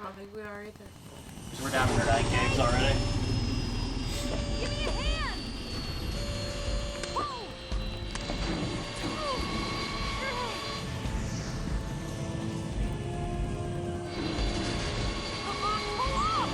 I don't think we are either. Because we're down to 9 gigs already. Give me a hand! Whoa! Come on, pull up!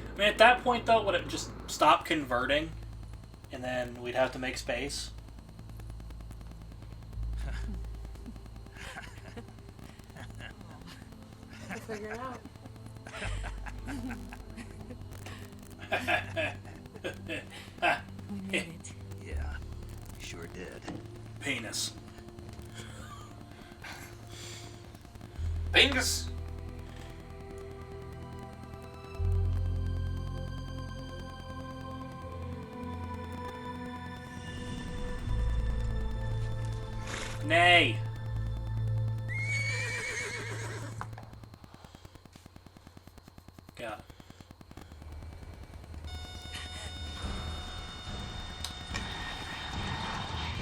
I mean, at that point, though, would it just stop converting? And then we'd have to make space? We'll figure it out. We made it. Yeah, we sure did. Penis. Bingus! Nay. Got it.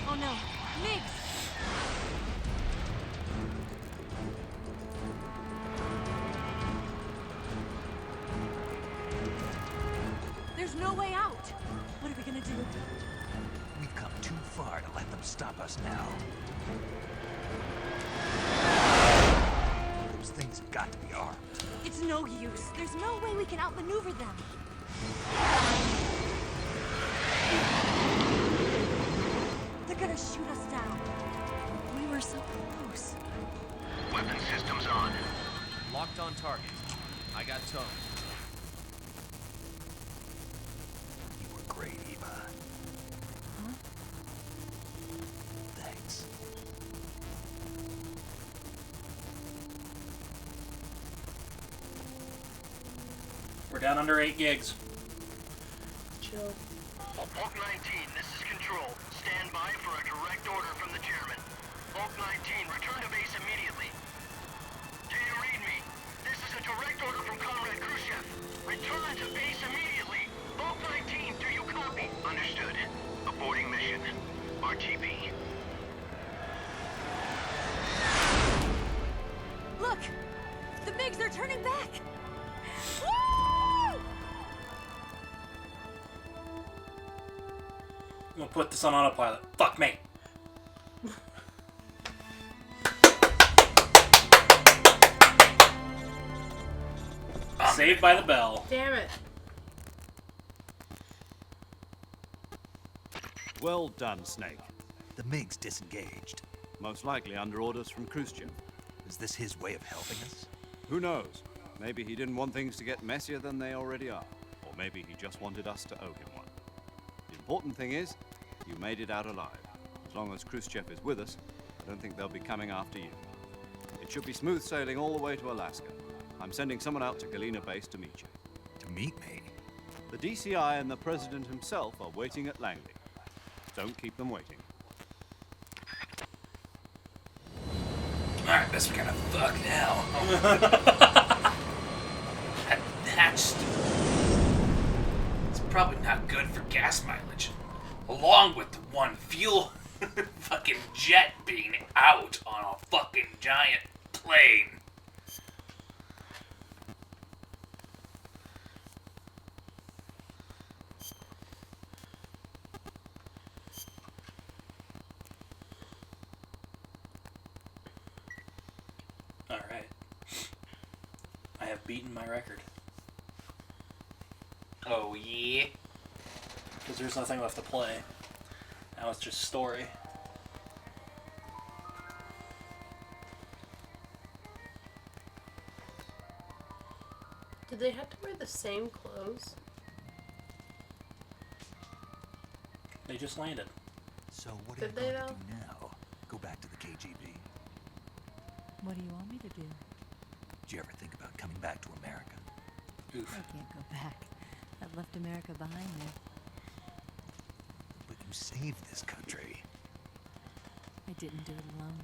Oh no, Miggs! There's no way out. What are we gonna do? We've come too far to let them stop us now. Those things have got to be armed. It's no use. There's no way we can outmaneuver them. They're gonna shoot us down. We were so close. Weapon systems on. Locked on target. I got tone. You were great, Eva. Huh? Thanks. We're down under 8 gigs. Chill. Bulk 19, this is Control. Stand by for a direct order from the chairman. Bulk 19, return to base immediately. Do you read me? This is a direct order from Comrade Khrushchev. Return to base immediately. Bulk 19, do you copy? Understood. Aborting mission. RTB. Look! The MiGs are turning back! Woo! I'm gonna put this on autopilot. Fuck me. Saved by the bell. Damn it. Well done, Snake. The MiGs disengaged. Most likely under orders from Khrushchev. Is this his way of helping us? Who knows? Maybe he didn't want things to get messier than they already are. Or maybe he just wanted us to owe him one. The important thing is, you made it out alive. As long as Khrushchev is with us, I don't think they'll be coming after you. It should be smooth sailing all the way to Alaska. I'm sending someone out to Galena Base to meet you. To meet me? The DCI and the President himself are waiting at Langley. Don't keep them waiting. Alright, best we kind of fuck now. That's it's probably not good for gas mileage. Along with the one fuel fucking jet being out on a fucking giant plane. Alright. I have beaten my record. Oh yeah. Because there's nothing left to play. Now it's just story. Did they have to wear the same clothes? They just landed. So what are Did you they, going to though? do now? Go back to the KGB? What do you want me to do? Did you ever think about coming back to America? Oof. I can't go back. I've left America behind me. But you saved this country. I didn't do it alone.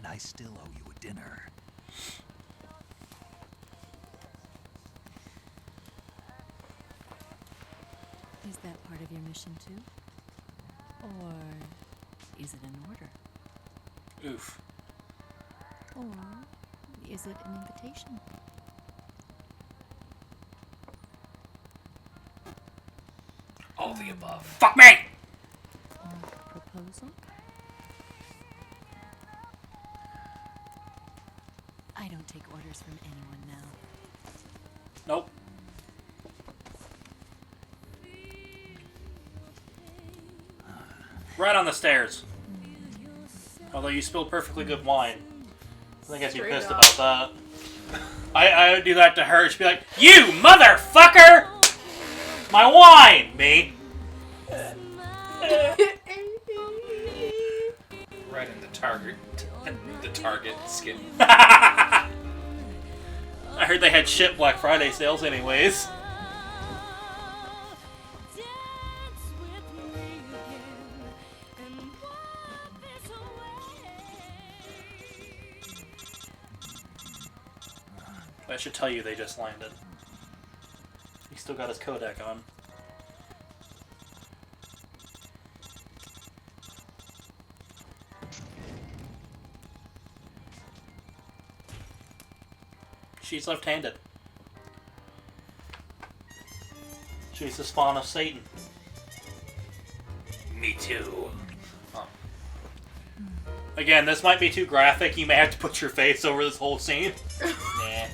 and I still owe you a dinner. Is that part of your mission too? Or is it an order? Oof. Or is it an invitation? All the above. Fuck me! Or a proposal? I don't take orders from anyone now. Nope. Right on the stairs. Although you spilled perfectly good wine. I think I'd be Straight pissed up. about that. I would do that to her. She'd be like, "You motherfucker! My wine!" Me. Right in the target. The target skin. I heard they had shit Black Friday sales anyways. I should tell you they just landed. He still got his Kodak on. She's left-handed. She's the spawn of Satan. Me too. Oh. Again, this might be too graphic. You may have to put your face over this whole scene. Nah.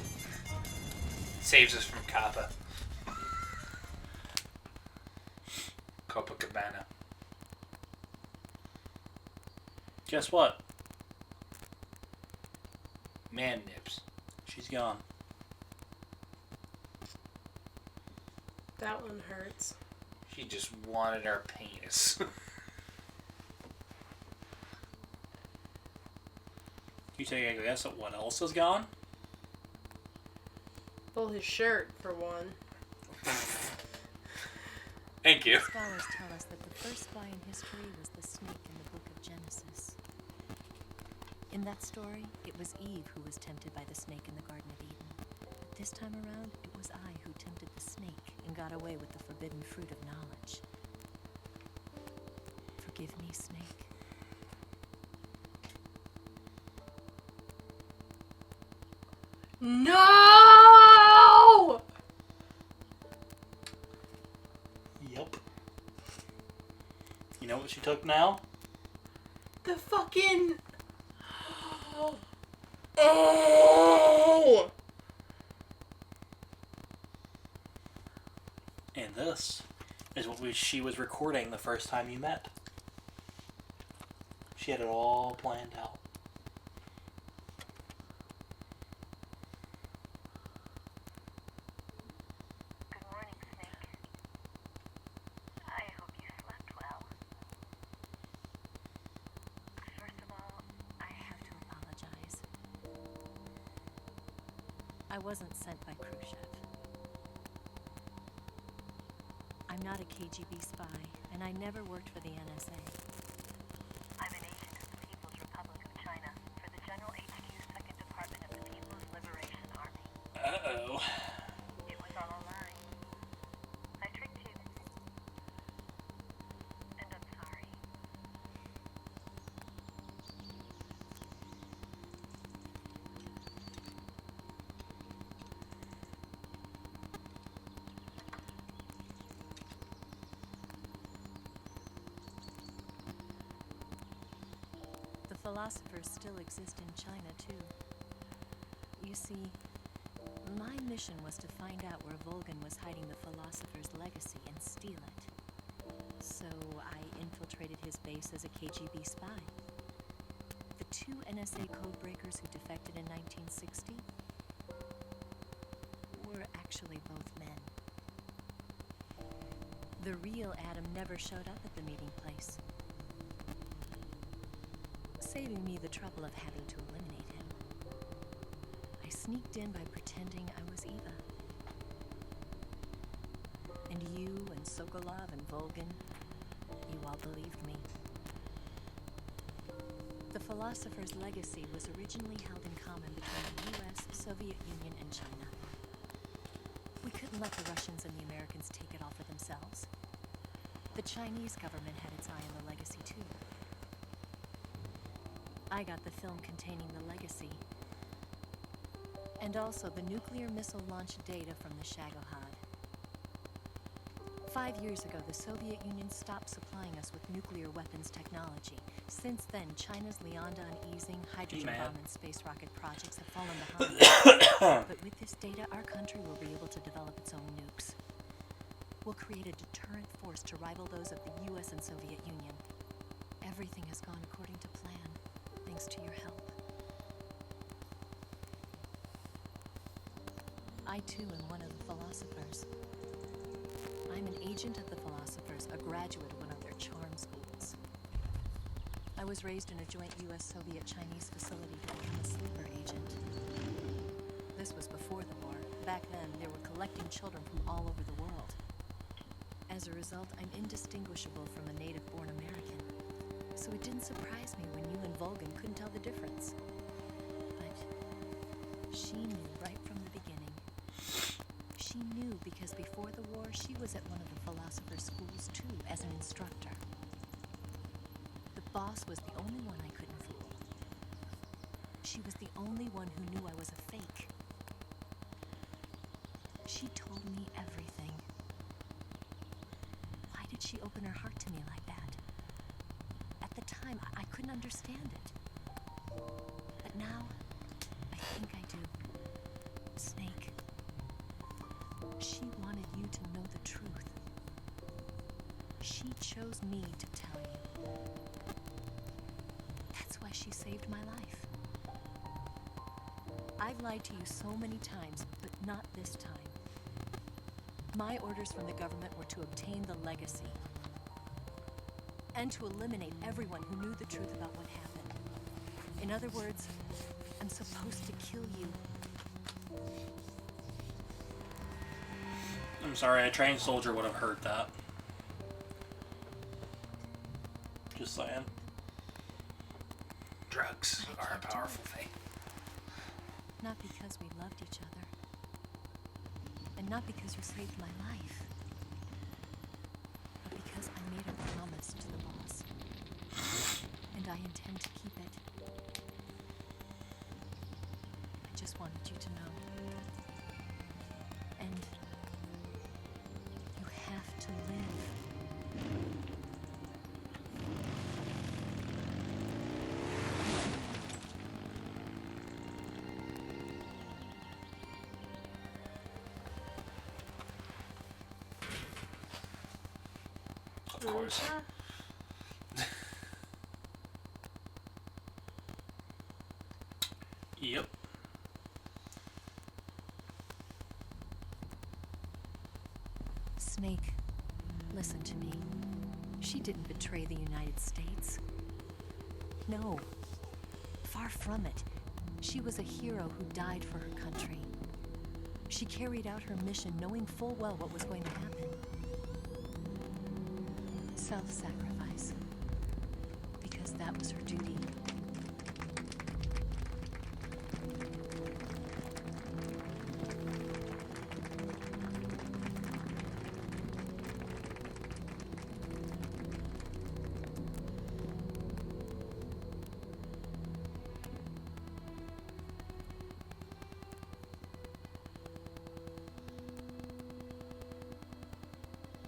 Saves us from Kappa. Copacabana. Guess what? Man nips. She's gone. That one hurts. She just wanted our penis. You take a guess at what else is gone? Well, his shirt, for one. Thank you. Scholars tell us that the first spy in history was the snake in the book of Genesis. In that story, it was Eve who was tempted by the snake in the Garden of Eden. But this time around, it was I who tempted the snake and got away with the forbidden fruit of knowledge. Forgive me, snake. No! Yep. You know what she took now? The fucking... Oh! And this is what she was recording the first time you met. She had it all planned out. Good morning, Snake. I hope you slept well. First of all, I have to apologize. I wasn't sent by Khrushchev. I'm not a KGB spy, and I never worked for the NSA. I'm an agent of the People's Republic of China for the General HQ 2nd Department of the People's Liberation Army. Uh-oh. It was all a lie. I tricked you. And I'm sorry. The philosophers still exist in China, too. You see, my mission was to find out where Volgin was hiding the philosopher's legacy and steal it. So I infiltrated his base as a KGB spy. The two NSA codebreakers who defected in 1960 were actually both men. The real Adam never showed up at the meeting place, saving me the trouble of having to eliminate him. I sneaked in by pretending I was Eva. And you and Sokolov and Volgin, you all believed me. The philosopher's legacy was originally held in common between the US, Soviet Union, and China. We couldn't let the Russians and the Americans take it all for themselves. The Chinese government had its eye on the legacy too. I got the film containing the legacy, and also the nuclear missile launch data from the Shagohod. 5 years ago, the Soviet Union stopped supplying us with nuclear weapons technology. Since then, China's Lianda and Easing, hydrogen bomb and space rocket projects have fallen behind. But with this data, our country will be able to develop its own nukes. We'll create a deterrent force to rival those of the US and Soviet Union. Everything has gone according to plan, thanks to your help. I too am one of the philosophers. I'm an agent of the philosophers, a graduate of one of their charm schools. I was raised in a joint US-Soviet-Chinese facility to become a sleeper agent. This was before the war. Back then, they were collecting children from all over the world. As a result, I'm indistinguishable from a native-born American. So it didn't surprise me when you and Volgan couldn't tell the difference. But she knew right from the beginning. She knew because before the war, she was at one of the philosopher's schools too, as an instructor. The boss was the only one I couldn't fool. She was the only one who knew I was a fake. She told me everything. Why did she open her heart to me like that? At the time, I couldn't understand it. But now, I think I do. Snake. She wanted you to know the truth. She chose me to tell you. That's why she saved my life. I've lied to you so many times, but not this time. My orders from the government were to obtain the legacy and to eliminate everyone who knew the truth about what happened. In other words, I'm supposed to kill you. I'm sorry, a trained soldier would have heard that. Just saying. Drugs are a powerful thing. Not because we loved each other. And not because you saved my life. But because I made a promise to the boss. And I intend to keep it. I just wanted you to know. And you have to live. Of course. Yep. Snake, listen to me. She didn't betray the United States. No. Far from it. She was a hero who died for her country. She carried out her mission knowing full well what was going to happen. Self-sacrifice. Because that was her duty.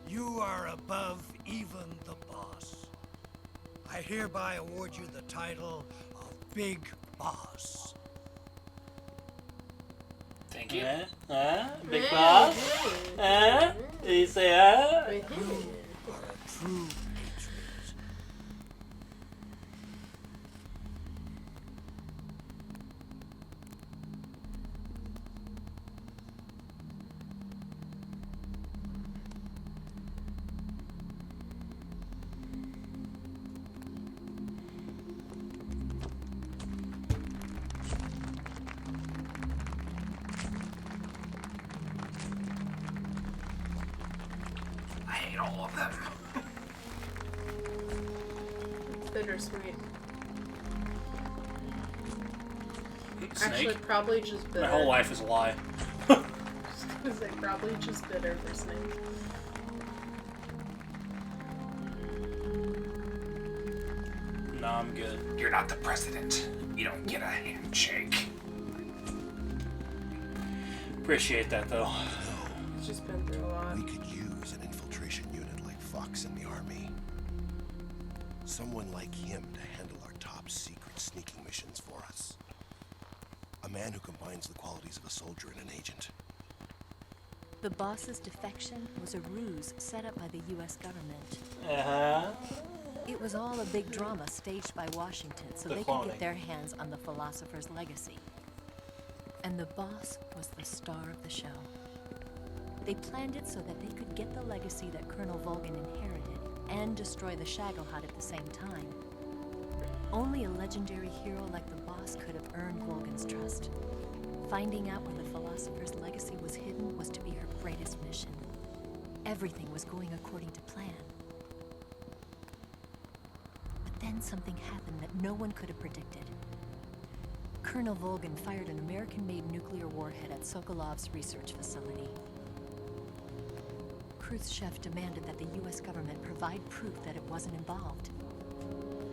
You are above even the boss. I hereby award you the title of Big Boss. Thank you. Big boss? You say, You are a true patriot. I hate all of them. Bittersweet. Actually, Snake? probably just bitter. My whole life is a lie. Is they probably just bitter for Snake. No, I'm good. You're not the president. You don't get a handshake. Appreciate that, though. He's just been through a lot. We could use an infiltration unit like Fox in the army. Someone like him to handle our top secret sneaking missions for us. A man who combines the qualities of a soldier and an agent. The boss's defection was a ruse set up by the U.S. government. Uh-huh. It was all a big drama staged by Washington so The they could cloning. get their hands on the philosopher's legacy. And the boss was the star of the show. They planned it so that they could get the legacy that Colonel Volgin inherited and destroy the Shagohod at the same time. Only a legendary hero like the boss could have earned Volgin's trust. Finding out where the philosopher's legacy was hidden was to be her greatest mission. Everything was going according to plan. But then something happened that no one could have predicted. Colonel Volgin fired an American-made nuclear warhead at Sokolov's research facility. Khrushchev demanded that the U.S. government provide proof that it wasn't involved.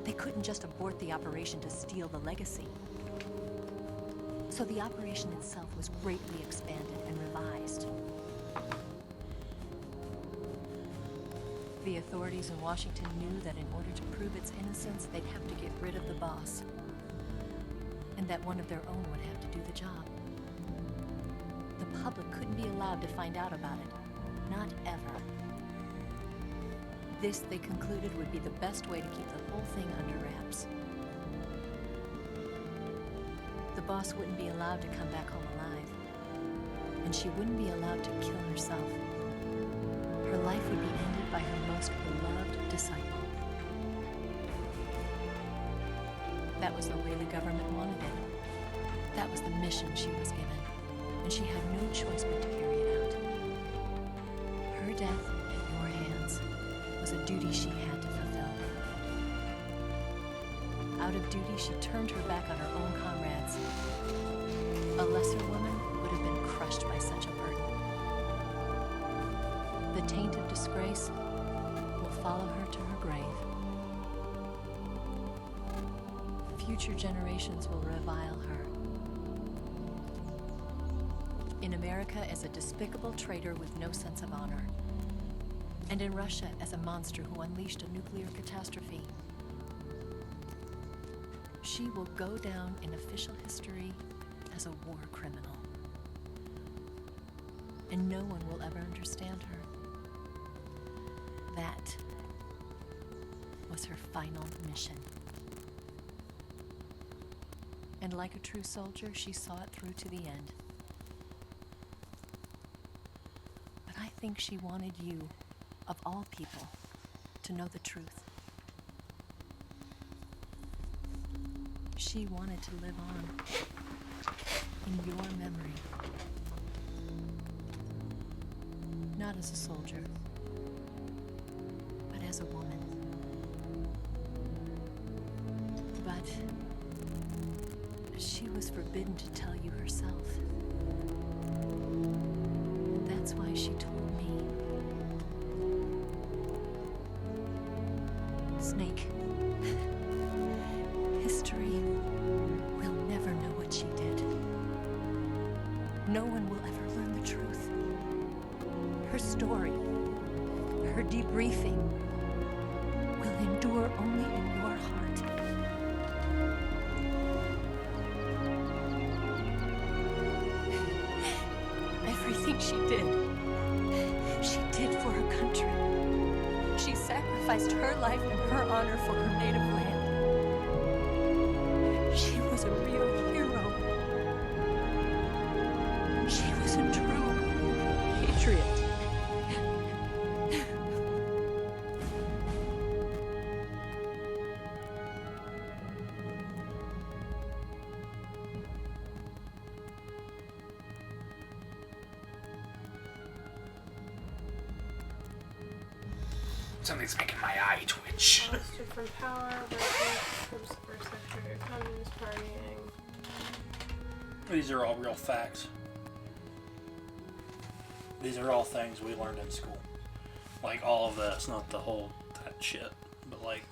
They couldn't just abort the operation to steal the legacy. So the operation itself was greatly expanded and revised. The authorities in Washington knew that in order to prove its innocence, they'd have to get rid of the boss. And that one of their own would have to do the job. The public couldn't be allowed to find out about it. Not ever. This, they concluded, would be the best way to keep the whole thing under wraps. The boss wouldn't be allowed to come back home alive. And she wouldn't be allowed to kill herself. Her life would be ended by her most beloved disciple. That was the way the government wanted it. That was the mission she was given, and she had no choice but to carry it out. Her death at your hands was a duty she had to fulfill. Out of duty, she turned her back on her own comrades. A lesser woman would have been crushed by such a burden. The taint of disgrace will follow her to her grave. Future generations will revile her. In America as a despicable traitor with no sense of honor. And in Russia as a monster who unleashed a nuclear catastrophe. She will go down in official history as a war criminal. And no one will ever understand her. That was her final mission. And like a true soldier, she saw it through to the end. But I think she wanted you, of all people, to know the truth. She wanted to live on in your memory. Not as a soldier, but as a woman. But she was forbidden to tell you herself. And that's why she told me. Snake, history will never know what she did. No one will ever learn the truth. Her story, her debriefing, will endure only in your heart. Everything she did for her country. She sacrificed her life and her honor for her native land. She was a real hero. She was a true patriot. Something's making my eye twitch. Ousted from power, versus Secretary of Communist Partying. These are all real facts. These are all things we learned in school. Like all of this, not the whole that shit, but like.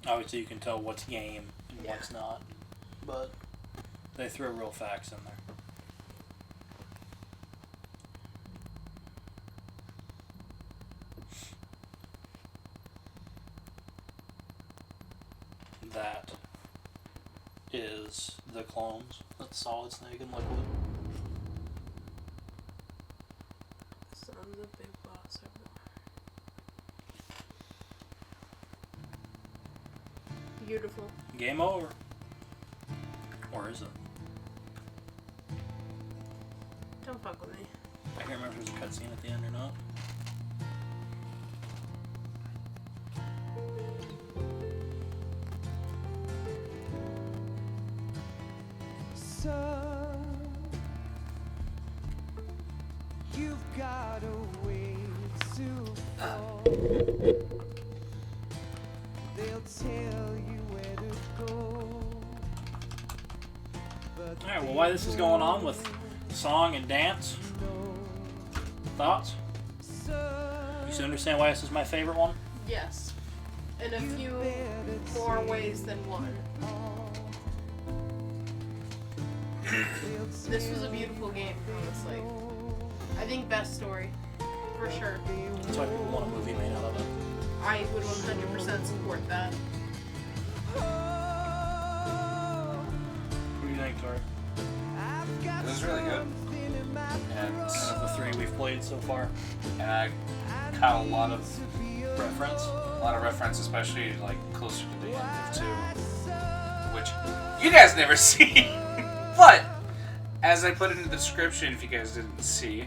Obviously, you can tell what's game and what's not, but they throw real facts in there. That is the clones. That's Solid Snake and Liquid. Son's a big boss. Beautiful. Game over. Or is it? Don't fuck with me. I can't remember if there's a cutscene at the end or not. You've got a way to fall. They'll tell you where to go. Alright, well, while this is going on with song and dance, thoughts? You understand why this is my favorite one? Yes. In a few more ways than one. This was a beautiful game, honestly. I think best story, for sure. That's why people want a movie made out of it. I would 100% support that. What do you think, Tori? It was really good. And Out of the three we've played so far. And I caught a lot of reference. Especially like closer to the end of 2, which you guys never see. But as I put it in the description, if you guys didn't see, you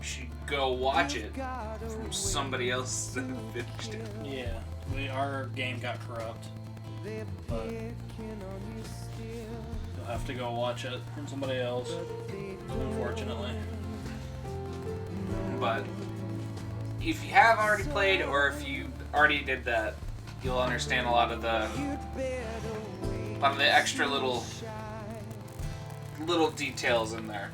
should go watch it from somebody else that finished it. Yeah, our game got corrupt, but you'll have to go watch it from somebody else, unfortunately. But if you have already played, or if you already did that, you'll understand a lot of the extra little details in there.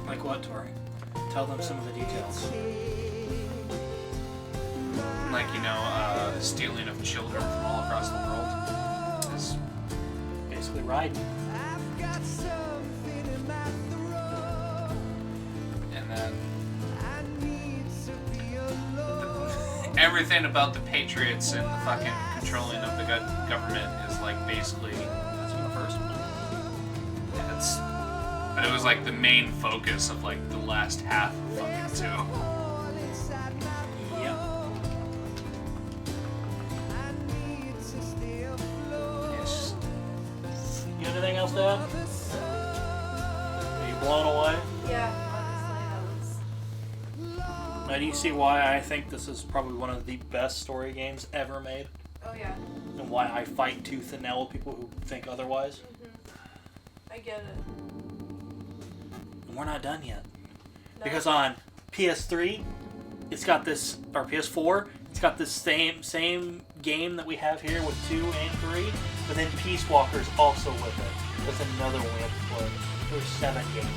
Like what, Tori? Tell them some of the details. Like, stealing of children from all across the world is basically riding. And then everything about the Patriots and the fucking controlling of the government is like basically that's in the first one. Yeah, but it was like the main focus of like the last half of fucking 2. Yep. Yes. You got anything else to add? Are you blown away? Yeah, honestly, Now, do you see why I think this is probably one of the best story games ever made? Oh, yeah. And why I fight tooth and nail with people who think otherwise? I get it. And we're not done yet. No. Because on PS3, it's got this, or PS4, it's got this same game that we have here with 2 and 3, but then Peace Walker's also with it. That's another one we have to play. There's 7 games.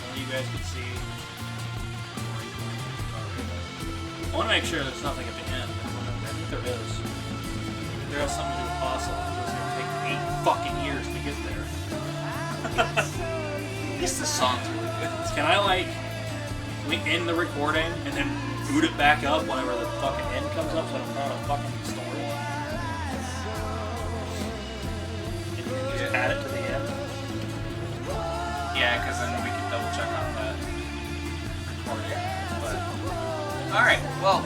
Well, you guys can see. I want to make sure there's nothing at the end. I think there is. There has something to do with Fossil. It's going to take 8 fucking years to get there. At least the song's really good. Can I, we end the recording and then boot it back up whenever the fucking end comes up so I don't know a fucking story? And you can just add it to the end? Yeah, because then we can double check on that recording. But alright, well,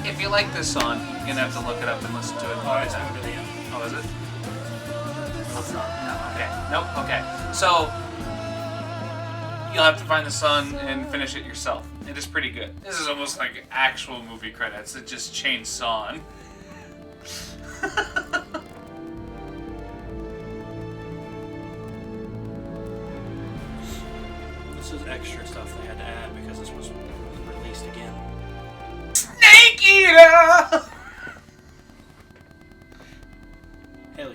if you like this song, you're gonna have to look it up and listen to it. Oh, it's moving to the end. Oh, is it? No, okay. Nope, okay. So, you'll have to find the song and finish it yourself. It is pretty good. This is almost like actual movie credits. It just changed song. This is extra stuff they had to add because this was released again. Snake Eater! Hell yeah.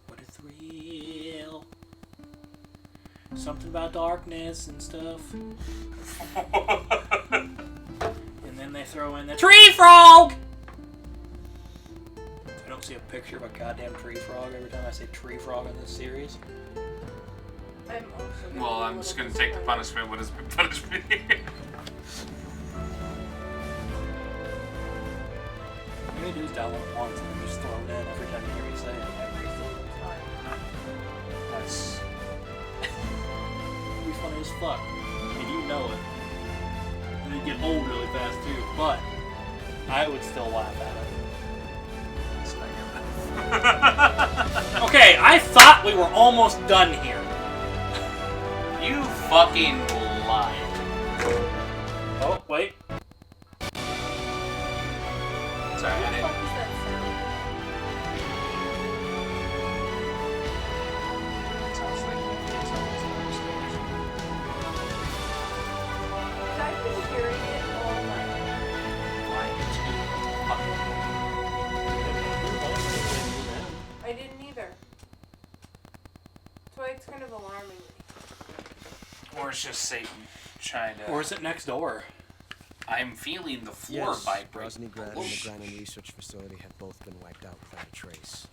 What a thrill. Something about darkness and stuff. And then they throw in the tree frog! I don't see a picture of a goddamn tree frog every time I say tree frog in this series. I'm also gonna Well, be a I'm just little gonna take the disappointed. punishment. What is my punishment here? All you do is download it once and then just throw it in every time you hear me say it. Every single time. That's... It'd be funny as fuck. And you know it. And it'd get old really fast too, but I would still laugh at it. Okay, I thought we were almost done here. You fucking lied. Oh, wait. Sorry, I What the didn't. fuck is that sound? Sounds like someone's I've been hearing it all night. I didn't either. That's why it's kind of alarming me. Or it's just Satan trying to. Or is it next door? I'm feeling the floor Yes, vibrate. Rosnygrad and the Grannon Research Facility have both been wiped out without a trace.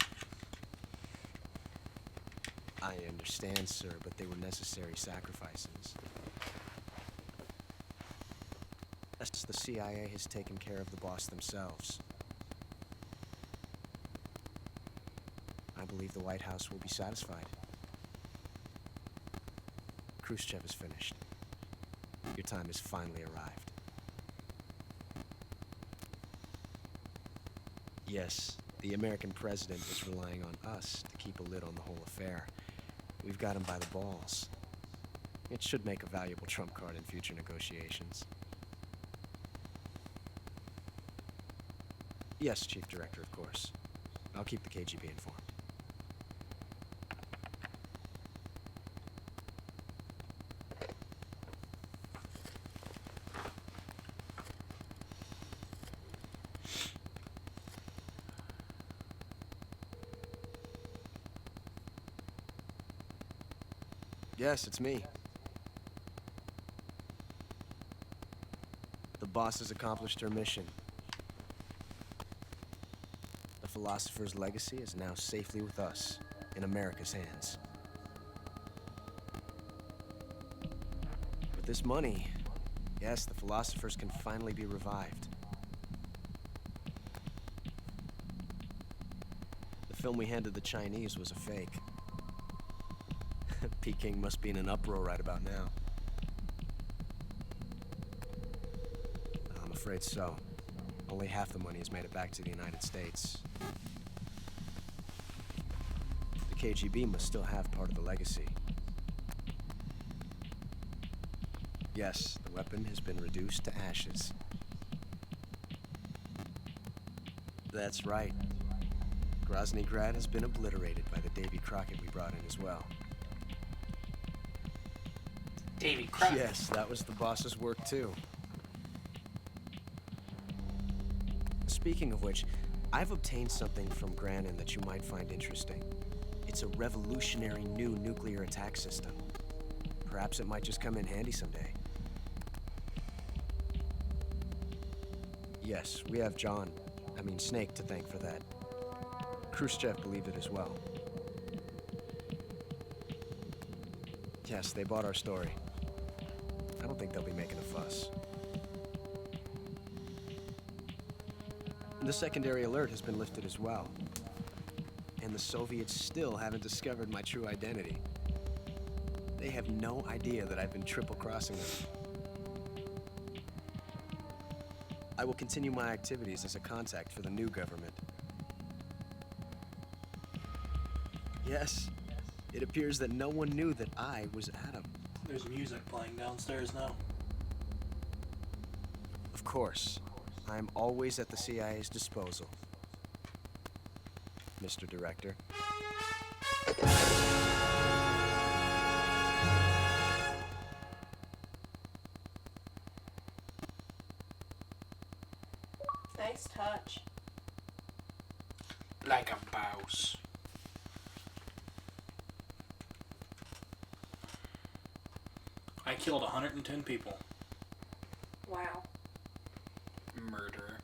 I understand, sir, but they were necessary sacrifices. As the CIA has taken care of the boss themselves. I believe the White House will be satisfied. Khrushchev is finished. Your time has finally arrived. Yes, the American president is relying on us to keep a lid on the whole affair. We've got him by the balls. It should make a valuable trump card in future negotiations. Yes, Chief Director, of course. I'll keep the KGB informed. Yes, it's me. The boss has accomplished her mission. The philosopher's legacy is now safely with us, in America's hands. With this money, yes, the philosophers can finally be revived. The film we handed the Chinese was a fake. Peking must be in an uproar right about now. I'm afraid so. Only half the money has made it back to the United States. The KGB must still have part of the legacy. Yes, the weapon has been reduced to ashes. That's right. Groznygrad has been obliterated by the Davy Crockett we brought in as well. Davy Crockett? Yes, that was the boss's work too. Speaking of which, I've obtained something from Grannon that you might find interesting. It's a revolutionary new nuclear attack system. Perhaps it might just come in handy someday. Yes, we have Snake to thank for that. Khrushchev believed it as well. Yes, they bought our story. I don't think they'll be making a fuss. The secondary alert has been lifted as well. And the Soviets still haven't discovered my true identity. They have no idea that I've been triple-crossing them. I will continue my activities as a contact for the new government. Yes, it appears that no one knew that I was Adam. There's music playing downstairs now. Of course. I am always at the CIA's disposal, Mr. Director. Nice touch. Like a mouse. I killed 110 people. Wow. Murderer.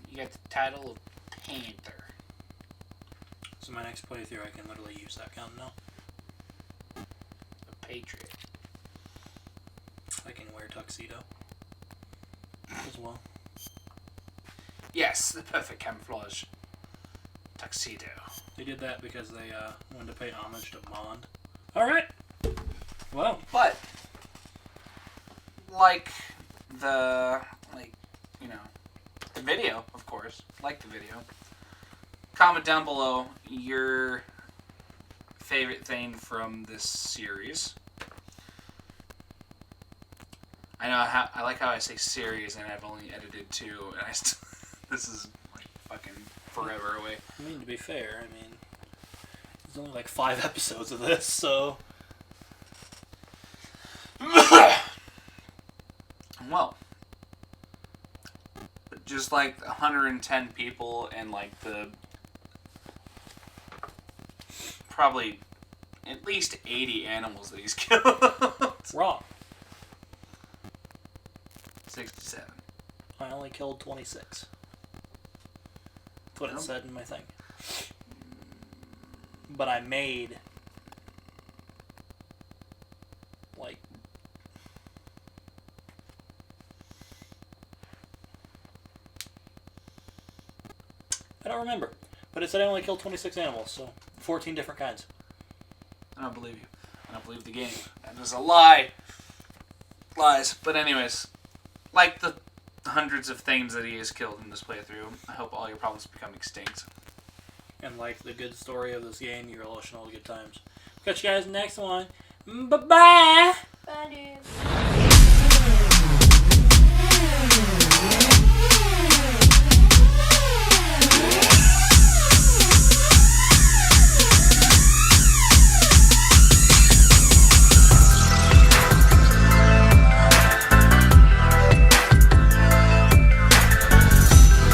You got the title of Panther. So my next playthrough, I can literally use that gun now. A Patriot. I can wear tuxedo as well. Yes, the perfect camouflage. Tuxedo. They did that because they wanted to pay homage to Bond. Alright. Well. But, like the video, of course. Like the video. Comment down below your favorite thing from this series. I know I like how I say series and I've only edited 2, and I still this is like fucking forever away. I mean, to be fair, there's only like 5 episodes of this, so. Well, just like 110 people and like the probably at least 80 animals that he's killed. Wrong. 67. I only killed 26. That's what it said in my thing. But I made like I don't remember. But it said I only killed 26 animals, so 14 different kinds. I don't believe you. I don't believe the game. That is a lie. Lies. But anyways, like the hundreds of things that he has killed in this playthrough, I hope all your problems become extinct. And like the good story of this game, you're relishing all the good times. Catch you guys next one. Bye-bye! Bye, dude.